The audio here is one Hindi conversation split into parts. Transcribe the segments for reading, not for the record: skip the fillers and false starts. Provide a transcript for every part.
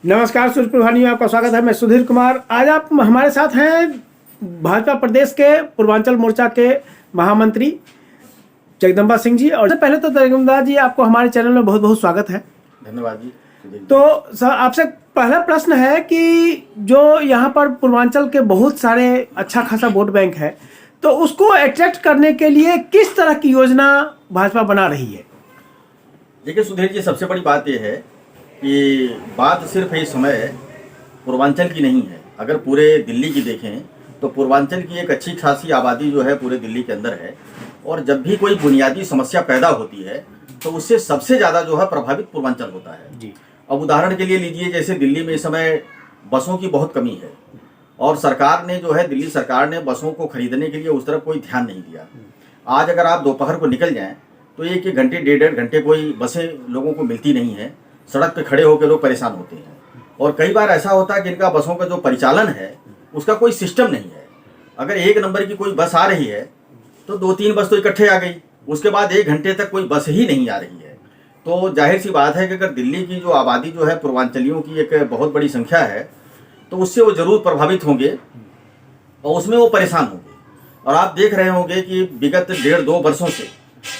नमस्कार सूर्य प्रभानी में आपका स्वागत है। मैं सुधीर कुमार। आज आप हमारे साथ हैं भाजपा प्रदेश के पूर्वांचल मोर्चा के महामंत्री जगदम्बा सिंह जी। और पहले तो जगदम्बा जी, आपको हमारे चैनल में बहुत बहुत स्वागत है। धन्यवाद जी। तो सर, आपसे पहला प्रश्न है कि जो यहाँ पर पूर्वांचल के बहुत सारे अच्छा खासा वोट बैंक है, तो उसको अट्रैक्ट करने के लिए किस तरह की योजना भाजपा बना रही है? देखिए सुधीर जी, सबसे बड़ी बात यह है कि बात सिर्फ इस समय पूर्वांचल की नहीं है। अगर पूरे दिल्ली की देखें तो पूर्वांचल की एक अच्छी खासी आबादी जो है पूरे दिल्ली के अंदर है, और जब भी कोई बुनियादी समस्या पैदा होती है तो उससे सबसे ज़्यादा जो है प्रभावित पूर्वांचल होता है जी। अब उदाहरण के लिए लीजिए, जैसे दिल्ली में इस समय बसों की बहुत कमी है, और सरकार ने जो है, दिल्ली सरकार ने बसों को खरीदने के लिए उस तरफ कोई ध्यान नहीं दिया। आज अगर आप दोपहर को निकल जाएं तो एक घंटे डेढ़ घंटे कोई बसें लोगों को मिलती नहीं है। सड़क पे खड़े होकर लोग परेशान होते हैं, और कई बार ऐसा होता है कि इनका बसों का जो परिचालन है उसका कोई सिस्टम नहीं है। अगर एक नंबर की कोई बस आ रही है तो 2-3 बस तो इकट्ठे आ गई, उसके बाद 1 घंटे तक कोई बस ही नहीं आ रही है। तो जाहिर सी बात है कि अगर दिल्ली की जो आबादी जो है पूर्वांचलियों की एक बहुत बड़ी संख्या है, तो उससे वो ज़रूर प्रभावित होंगे और उसमें वो परेशान होंगे। और आप देख रहे होंगे कि विगत 1.5-2 वर्षों से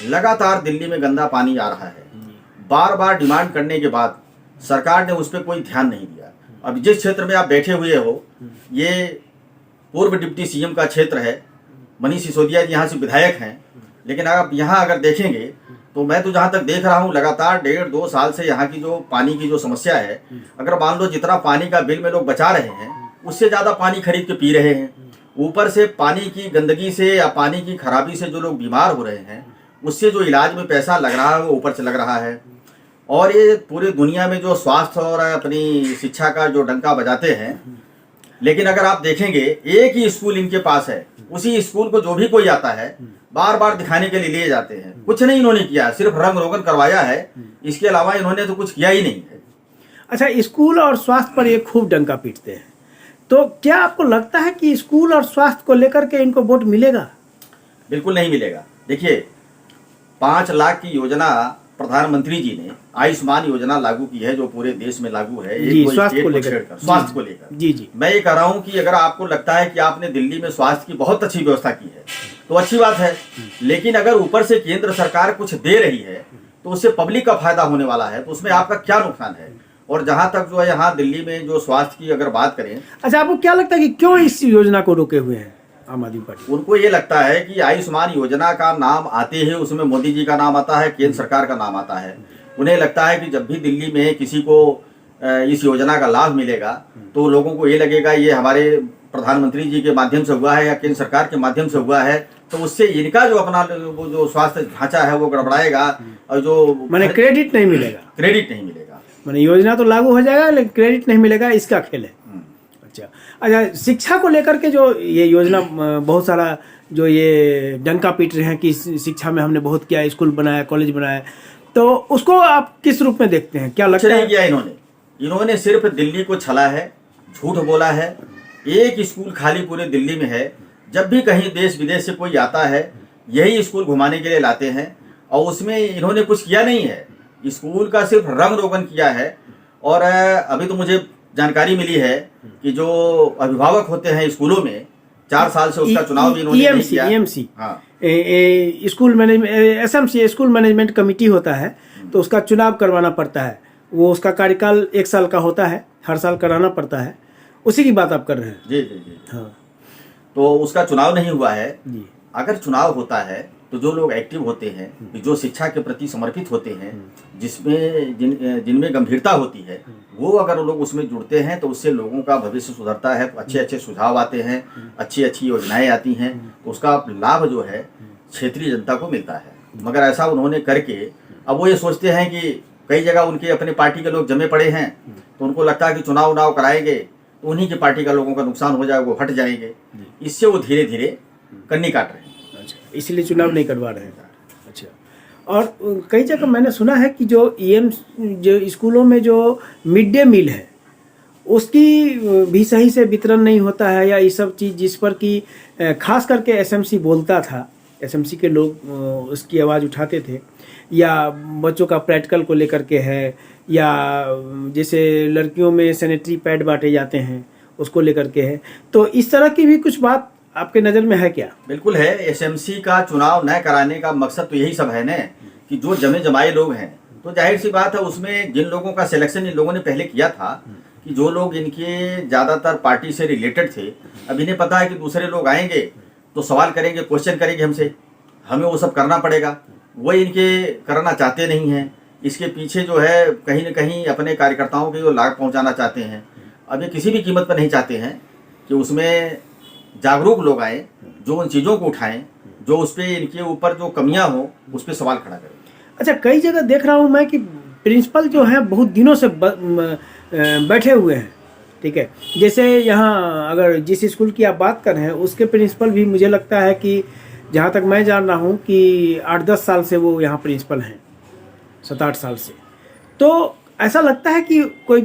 लगातार दिल्ली में गंदा पानी आ रहा है। बार बार डिमांड करने के बाद सरकार ने उस पर कोई ध्यान नहीं दिया। अब जिस क्षेत्र में आप बैठे हुए हो, ये पूर्व डिप्टी सीएम का क्षेत्र है। मनीष सिसोदिया जी यहाँ से विधायक हैं, लेकिन आप यहाँ अगर देखेंगे तो मैं तो जहाँ तक देख रहा हूँ, लगातार 1.5-2 साल से यहाँ की जो पानी की जो समस्या है, अगर मान लो जितना पानी का बिल में लोग बचा रहे हैं उससे ज़्यादा पानी खरीद के पी रहे हैं। ऊपर से पानी की गंदगी से या पानी की खराबी से जो लोग बीमार हो रहे हैं, उससे जो इलाज में पैसा लग रहा है वो ऊपर से लग रहा है। और ये पूरी दुनिया में जो स्वास्थ्य और अपनी शिक्षा का जो डंका बजाते हैं, लेकिन अगर आप देखेंगे एक ही स्कूल इनके पास है, उसी स्कूल को जो भी कोई आता है बार बार दिखाने के लिए लिए जाते हैं। कुछ नहीं इन्होंने किया, सिर्फ रंग रोगन करवाया है, इसके अलावा इन्होंने तो कुछ किया ही नहीं है। अच्छा, स्कूल और स्वास्थ्य पर ये खूब डंका पीटते हैं, तो क्या आपको लगता है कि स्कूल और स्वास्थ्य को लेकर के इनको वोट मिलेगा? बिल्कुल नहीं मिलेगा। देखिए, 5 लाख की योजना प्रधानमंत्री जी ने आयुष्मान योजना लागू की है, जो पूरे देश में लागू है, स्वास्थ्य को लेकर जी। मैं ये कह रहा हूँ कि अगर आपको लगता है कि आपने दिल्ली में स्वास्थ्य की बहुत अच्छी व्यवस्था की है तो अच्छी बात है, लेकिन अगर ऊपर से केंद्र सरकार कुछ दे रही है तो उससे पब्लिक का फायदा होने वाला है, तो उसमें आपका क्या नुकसान है? और जहाँ तक जो है यहाँ दिल्ली में जो स्वास्थ्य की अगर बात करें, अच्छा, आपको क्या लगता है कि क्यों इस योजना को रोके हुए हैं आम आदमी पार्टी? उनको ये लगता है कि आयुष्मान योजना का नाम आते ही उसमें मोदी जी का नाम आता है, केंद्र सरकार का नाम आता है। उन्हें लगता है कि जब भी दिल्ली में किसी को इस योजना का लाभ मिलेगा तो लोगों को ये लगेगा ये हमारे प्रधानमंत्री जी के माध्यम से हुआ है या केंद्र सरकार के माध्यम से हुआ है, तो उससे इनका जो अपना वो जो स्वास्थ्य ढांचा है वो गड़बड़ाएगा, और जो मैंने क्रेडिट नहीं मिलेगा। मैंने योजना तो लागू हो जाएगा लेकिन क्रेडिट नहीं मिलेगा, इसका खेल है। अच्छा, शिक्षा को लेकर के जो ये योजना बहुत सारा जो ये डंका पीट रहे हैं कि शिक्षा में हमने बहुत किया, स्कूल बनाया, कॉलेज बनाया, तो उसको आप किस रूप में देखते हैं? क्या लगता है? किया इन्होंने सिर्फ दिल्ली को छला है, झूठ बोला है। एक स्कूल खाली पूरे दिल्ली में है, जब भी कहीं देश विदेश से कोई आता है यही स्कूल घुमाने के लिए लाते हैं, और उसमें इन्होंने कुछ किया नहीं है। स्कूल का सिर्फ रंग रोगन किया है। और अभी तो मुझे जानकारी मिली है कि जो अभिभावक होते हैं स्कूलों में, 4 साल से उसका चुनाव भी इन्होंने नहीं किया। EMC, हाँ, school management, SMC school management committee होता है, तो उसका चुनाव करवाना पड़ता है। वो उसका कार्यकाल 1 साल का होता है, हर साल कराना पड़ता है। उसी की बात आप कर रहे हैं? जी। हाँ, तो उसका चुनाव नहीं हुआ है जी। अगर चुनाव होता है तो जो लोग एक्टिव होते हैं, जो शिक्षा के प्रति समर्पित होते हैं, जिसमें जिनमें गंभीरता होती है, वो अगर लोग उसमें जुड़ते हैं तो उससे लोगों का भविष्य सुधरता है, अच्छे सुझाव आते हैं, अच्छी योजनाएं आती हैं, तो उसका लाभ जो है क्षेत्रीय जनता को मिलता है। मगर ऐसा उन्होंने करके अब वो ये सोचते हैं कि कई जगह उनके अपने पार्टी के लोग जमे पड़े हैं, तो उनको लगता है कि चुनाव कराएंगे तो उन्हीं की पार्टी का लोगों का नुकसान हो जाएगा, वो हट जाएंगे। इससे वो धीरे धीरे कन्नी काट रहे हैं। अच्छा, इसलिए चुनाव नहीं करवा रहे हैं। अच्छा, और कई जगह मैंने सुना है कि जो जो स्कूलों में जो मिड डे मील है उसकी भी सही से वितरण नहीं होता है, या ये सब चीज़ जिस पर कि खास करके SMC बोलता था, SMC के लोग उसकी आवाज़ उठाते थे, या बच्चों का प्रैक्टिकल को लेकर के है, या जैसे लड़कियों में सैनिटरी पैड बांटे जाते हैं उसको लेकर के है, तो इस तरह की भी कुछ बात आपके नज़र में है क्या? बिल्कुल है। एसएमसी का चुनाव न कराने का मकसद तो यही सब है ना, कि जो जमे जमाए लोग हैं, तो जाहिर सी बात है उसमें जिन लोगों का सिलेक्शन इन लोगों ने पहले किया था, कि जो लोग इनके ज़्यादातर पार्टी से रिलेटेड थे, अब इन्हें पता है कि दूसरे लोग आएंगे तो सवाल करेंगे, क्वेश्चन करेंगे हमसे, हमें वो सब करना पड़ेगा, वो इनके करना चाहते नहीं हैं। इसके पीछे जो है कहीं न कहीं अपने कार्यकर्ताओं के जो लाभ पहुंचाना चाहते हैं। अब ये किसी भी कीमत पर नहीं चाहते हैं कि उसमें जागरूक लोग आए, जो उन चीज़ों को उठाएं, जो उस पर इनके ऊपर जो कमियां हो उस पर सवाल खड़ा करें। अच्छा, कई जगह देख रहा हूँ मैं कि प्रिंसिपल जो है बहुत दिनों से बैठे हुए हैं, ठीक है। जैसे यहाँ अगर जिस स्कूल की आप बात कर रहे हैं उसके प्रिंसिपल भी मुझे लगता है कि जहाँ तक मैं जान रहा हूँ कि 8-10 साल से वो यहाँ प्रिंसिपल हैं, 7-8 साल से। तो ऐसा लगता है कि कोई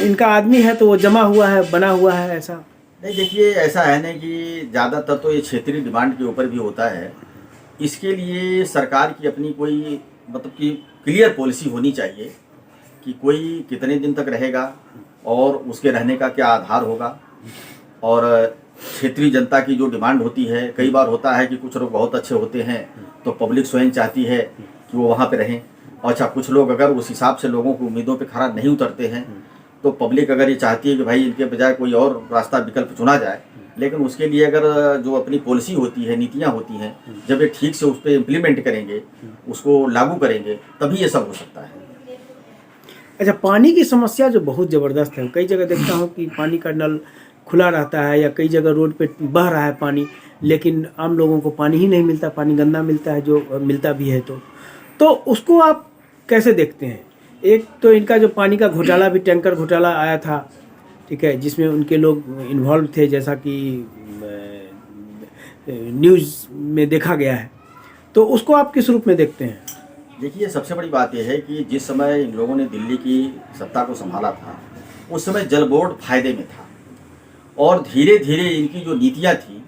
इनका आदमी है तो वो जमा हुआ है, बना हुआ है, ऐसा नहीं। देखिए, ऐसा है ना कि ज़्यादातर तो ये क्षेत्रीय डिमांड के ऊपर भी होता है। इसके लिए सरकार की अपनी कोई मतलब कि क्लियर पॉलिसी होनी चाहिए कि कोई कितने दिन तक रहेगा और उसके रहने का क्या आधार होगा। और क्षेत्रीय जनता की जो डिमांड होती है, कई बार होता है कि कुछ लोग बहुत अच्छे होते हैं तो पब्लिक स्वयं चाहती है कि वो वहाँ पे रहें। अच्छा, कुछ लोग अगर उस हिसाब से लोगों की उम्मीदों पे खरा नहीं उतरते हैं तो पब्लिक अगर ये चाहती है कि भाई इनके बजाय कोई और रास्ता विकल्प चुना जाए, लेकिन उसके लिए अगर जो अपनी पॉलिसी होती है, नीतियाँ होती हैं, जब ये ठीक से उस पर इम्प्लीमेंट करेंगे, उसको लागू करेंगे, तभी ये सब हो सकता है। अच्छा, पानी की समस्या जो बहुत ज़बरदस्त है, कई जगह देखता हूँ कि पानी का नल खुला रहता है या कई जगह रोड पे बह रहा है पानी, लेकिन आम लोगों को पानी ही नहीं मिलता, पानी गंदा मिलता है, जो मिलता भी है तो उसको आप कैसे देखते हैं? एक तो इनका जो पानी का घोटाला भी, टैंकर घोटाला आया था, ठीक है, जिसमें उनके लोग इन्वॉल्व थे, जैसा कि न्यूज़ में देखा गया है, तो उसको आप किस रूप में देखते हैं? देखिए, सबसे बड़ी बात यह है कि जिस समय इन लोगों ने दिल्ली की सत्ता को संभाला था, उस समय जल बोर्ड फायदे में था और धीरे धीरे इनकी जो नीतियाँ थी,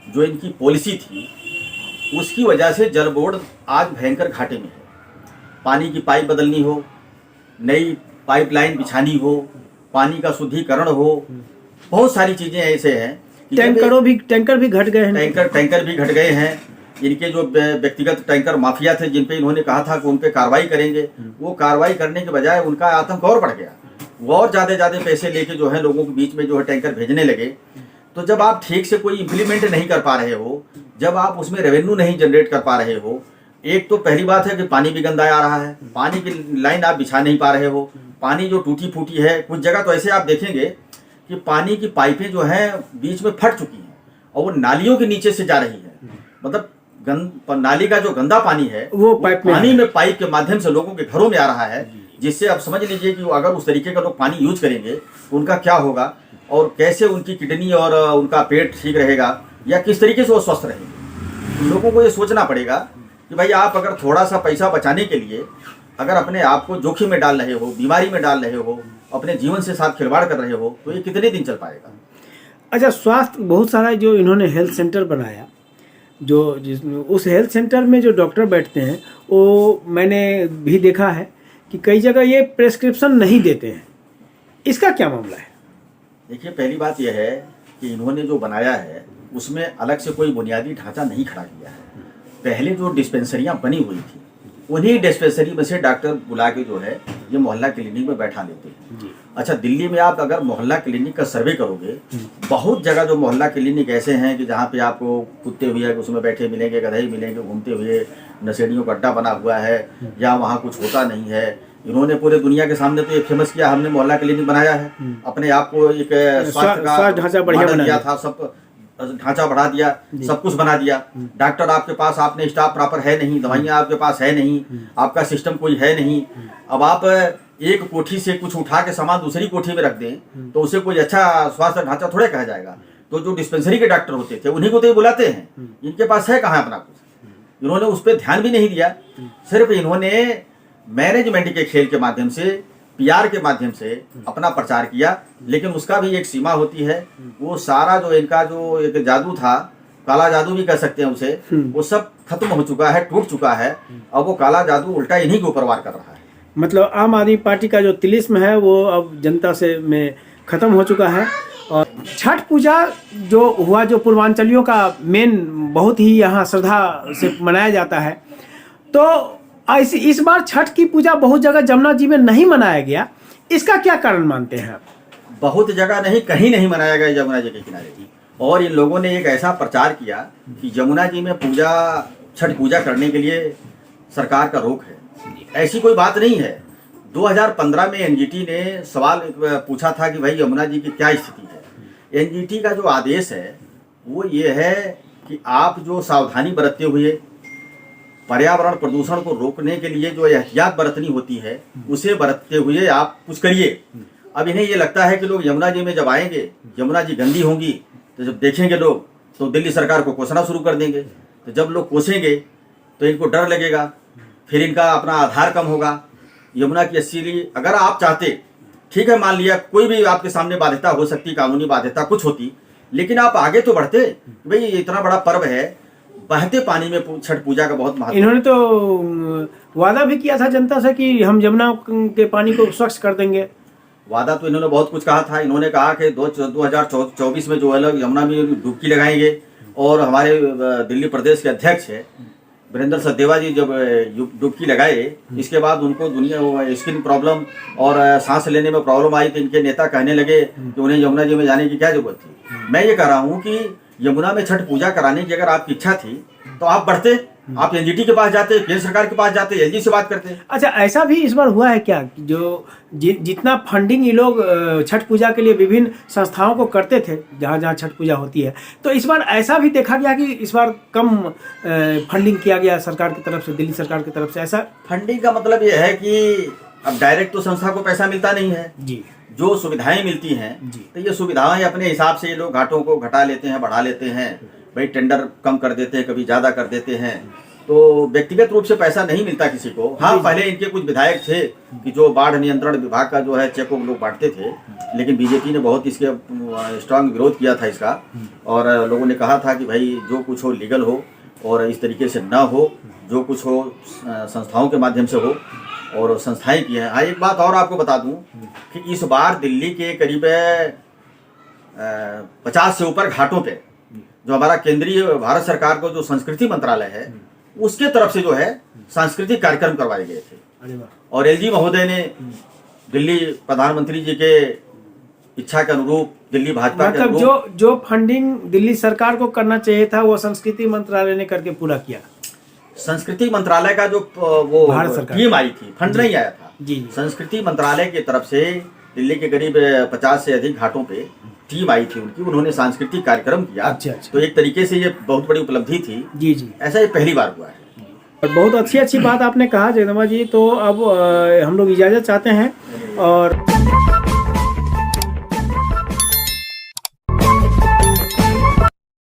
जो इनकी पॉलिसी थी, उसकी वजह से जल बोर्ड आज भयंकर घाटे में है। पानी की पाइप बदलनी हो, नई पाइपलाइन बिछानी हो, पानी का शुद्धिकरण हो, बहुत सारी चीज़ें ऐसे हैं। टैंकर भी घट गए हैं। टैंकर भी घट गए हैं। इनके जो व्यक्तिगत टैंकर माफिया थे, जिन पे इन्होंने कहा था कि उन पे कार्रवाई करेंगे, वो कार्रवाई करने के बजाय उनका आतंक और बढ़ गया। वो और ज़्यादा पैसे लेके जो है लोगों के बीच में जो है टैंकर भेजने लगे। तो जब आप ठीक से कोई इम्प्लीमेंट नहीं कर पा रहे हो, जब आप उसमें रेवेन्यू नहीं जनरेट कर पा रहे हो, एक तो पहली बात है कि पानी भी गंदा आ रहा है, पानी की लाइन आप बिछा नहीं पा रहे हो, पानी जो टूटी फूटी है, कुछ जगह तो ऐसे आप देखेंगे कि पानी की पाइपें जो हैं बीच में फट चुकी हैं और वो नालियों के नीचे से जा रही है। मतलब नाली का जो गंदा पानी है वो पानी में पाइप के माध्यम से लोगों के घरों में आ रहा है, जिससे आप समझ लीजिए कि अगर उस तरीके का लोग पानी यूज करेंगे तो उनका क्या होगा और कैसे उनकी किडनी और उनका पेट ठीक रहेगा या किस तरीके से वो स्वस्थ रहेंगे। लोगों को ये सोचना पड़ेगा कि भाई आप अगर थोड़ा सा पैसा बचाने के लिए अगर अपने आप को जोखिम में डाल रहे हो, बीमारी में डाल रहे हो, अपने जीवन से साथ खिलवाड़ कर रहे हो, तो ये कितने दिन चल पाएगा। अच्छा, स्वास्थ्य बहुत सारा जो इन्होंने हेल्थ सेंटर बनाया, जो जिसमें उस हेल्थ सेंटर में जो डॉक्टर बैठते हैं, वो मैंने भी देखा है कि कई जगह ये प्रेस्क्रिप्शन नहीं देते हैं। इसका क्या मामला है? देखिए, पहली बात यह है कि इन्होंने जो बनाया है उसमें अलग से कोई बुनियादी ढांचा नहीं खड़ा किया है। पहले जो डिस्पेंसरियां बनी हुई थी, उन्हीं डिस्पेंसरी में से डॉक्टर बुला के जो है ये मोहल्ला क्लिनिक में बैठा लेते हैं। अच्छा, दिल्ली में आप अगर मोहल्ला क्लिनिक का सर्वे करोगे, बहुत जगह जो मोहल्ला क्लिनिक ऐसे हैं कि जहाँ पे आपको कुत्ते हुए उसमें बैठे मिलेंगे, गधे मिलेंगे घूमते हुए, नशेड़ियों का अड्डा बना हुआ है, या वहाँ कुछ होता नहीं है। इन्होंने पूरे दुनिया के सामने तो ये फेमस किया, हमने मोहल्ला क्लिनिक बनाया है, अपने आप को एक स्वास्थ्य का ढांचा बढ़िया बना दिया था, सब ढांचा बढ़ा दिया, सब कुछ बना दिया। डॉक्टर आपके पास, आपने स्टाफ प्रॉपर है नहीं, दवाइयाँ आपके पास है नहीं, आपका सिस्टम कोई है नहीं। अब आप एक कोठी से कुछ उठा के सामान दूसरी कोठी में रख दें तो उसे कोई अच्छा स्वास्थ्य ढांचा थोड़े कहा जाएगा। तो जो डिस्पेंसरी के डॉक्टर होते थे उन्हीं को तो ये बुलाते हैं, इनके पास है कहाँ अपना कुछ। इन्होंने उस पर ध्यान भी नहीं दिया, सिर्फ इन्होंने मैनेजमेंट के खेल के माध्यम से, पीआर के माध्यम से अपना प्रचार किया। लेकिन उसका भी एक सीमा होती है। वो सारा जो इनका जो एक जादू था, काला जादू भी कह सकते हैं उसे, वो सब खत्म हो चुका है, टूट चुका है। अब वो काला जादू उल्टा इन्हीं के ऊपर वार कर रहा है। मतलब आम आदमी पार्टी का जो तिलिस्म है वो अब जनता से में ख़त्म हो चुका है। और छठ पूजा जो हुआ, जो पूर्वांचलियों का मेन बहुत ही यहाँ श्रद्धा से मनाया जाता है, तो ऐसी इस बार छठ की पूजा बहुत जगह जमुना जी में नहीं मनाया गया, इसका क्या कारण मानते हैं आप? बहुत जगह नहीं, कहीं नहीं मनाया गया यमुना जी के किनारे। और इन लोगों ने एक ऐसा प्रचार किया कि यमुना जी में पूजा, छठ पूजा करने के लिए सरकार का रोक है। ऐसी कोई बात नहीं है। 2015 में एनजीटी ने सवाल पूछा था कि भाई यमुना जी की क्या स्थिति है। एनजीटी का जो आदेश है वो ये है कि आप जो सावधानी बरतते हुए पर्यावरण प्रदूषण को रोकने के लिए जो एहतियात बरतनी होती है उसे बरतते हुए आप कुछ करिए। अब इन्हें ये लगता है कि लोग यमुना जी में जब आएंगे, यमुना जी गंदी होंगी, तो जब देखेंगे लोग तो दिल्ली सरकार को कोसना शुरू कर देंगे। तो जब लोग कोसेंगे तो इनको डर लगेगा, फिर इनका अपना आधार कम होगा। यमुना की असली, अगर आप चाहते, ठीक है मान लिया कोई भी आपके सामने बाध्यता हो सकती, कानूनी बाध्यता कुछ होती, लेकिन आप आगे तो बढ़ते। भाई इतना बड़ा पर्व है, बहते पानी में छठ पूजा का बहुत महत्व। इन्होंने तो वादा भी किया था जनता से कि हम यमुना के पानी को स्वच्छ कर देंगे। वादा तो इन्होंने बहुत कुछ कहा था। इन्होंने कहा कि 2024 में जो है लोग यमुना में डुबकी लगाएंगे। और हमारे दिल्ली प्रदेश के अध्यक्ष है वीरेंद्र सचदेवा जी जब डुबकी लगाए, इसके बाद उनको दुनिया स्किन प्रॉब्लम और सांस लेने में प्रॉब्लम आई, तो इनके नेता कहने लगे कि उन्हें यमुना जी में जाने की क्या जरूरत थी। मैं ये कह रहा हूँ कि यमुना में छठ पूजा कराने की अगर आपकी इच्छा थी तो आप बढ़ते, आप एनजीटी के पास जाते, केंद्र सरकार के पास जाते, एलजी से बात करते। अच्छा, ऐसा भी इस बार हुआ है क्या कि जो जितना फंडिंग ये लोग छठ पूजा के लिए विभिन्न संस्थाओं को करते थे, जहाँ जहाँ छठ पूजा होती है, तो इस बार ऐसा भी देखा गया कि इस बार कम फंडिंग किया गया सरकार की तरफ से, दिल्ली सरकार की तरफ से? ऐसा फंडिंग का मतलब ये है कि अब डायरेक्ट तो संस्था को पैसा मिलता नहीं है जी, जो जो सुविधाएं मिलती हैं तो ये सुविधाएं अपने हिसाब से ये लोग घाटों को घटा लेते हैं, बढ़ा लेते हैं। भाई टेंडर कम कर देते हैं, कभी ज़्यादा कर देते हैं, तो व्यक्तिगत रूप से पैसा नहीं मिलता किसी को। हाँ, पहले इनके कुछ विधायक थे कि जो बाढ़ नियंत्रण विभाग का जो है चेकों लोग बांटते थे, लेकिन बीजेपी ने बहुत इसके स्ट्रांग विरोध किया था इसका। और लोगों ने कहा था कि भाई जो कुछ हो लीगल हो और इस तरीके से ना हो, जो कुछ हो संस्थाओं के माध्यम से हो, और संस्थाएं की हैं। हाँ, एक बात और आपको बता दूं कि इस बार दिल्ली के करीब 50 से ऊपर घाटों पे जो हमारा केंद्रीय भारत सरकार को जो संस्कृति मंत्रालय है उसके तरफ से जो है सांस्कृतिक कार्यक्रम करवाए गए थे। और एलजी महोदय ने दिल्ली प्रधानमंत्री जी के इच्छा के अनुरूप, दिल्ली भाजपा के अनुरूप, जो फंडिंग दिल्ली सरकार को करना चाहिए था वो संस्कृति मंत्रालय ने करके पूरा किया। संस्कृति मंत्रालय का जो वो भारत सरकार टीम आई थी, फंड नहीं आया था जी। संस्कृति मंत्रालय की तरफ से दिल्ली के करीब 50 से अधिक घाटों पे टीम आई थी उनकी, उन्होंने सांस्कृतिक कार्यक्रम किया। अच्छा। तो एक तरीके से ये बहुत बड़ी उपलब्धि थी जी जी, ऐसा ये पहली बार हुआ है। और बहुत अच्छी बात आपने कहा जगदम्बा जी। तो अब हम लोग इजाज़त चाहते हैं और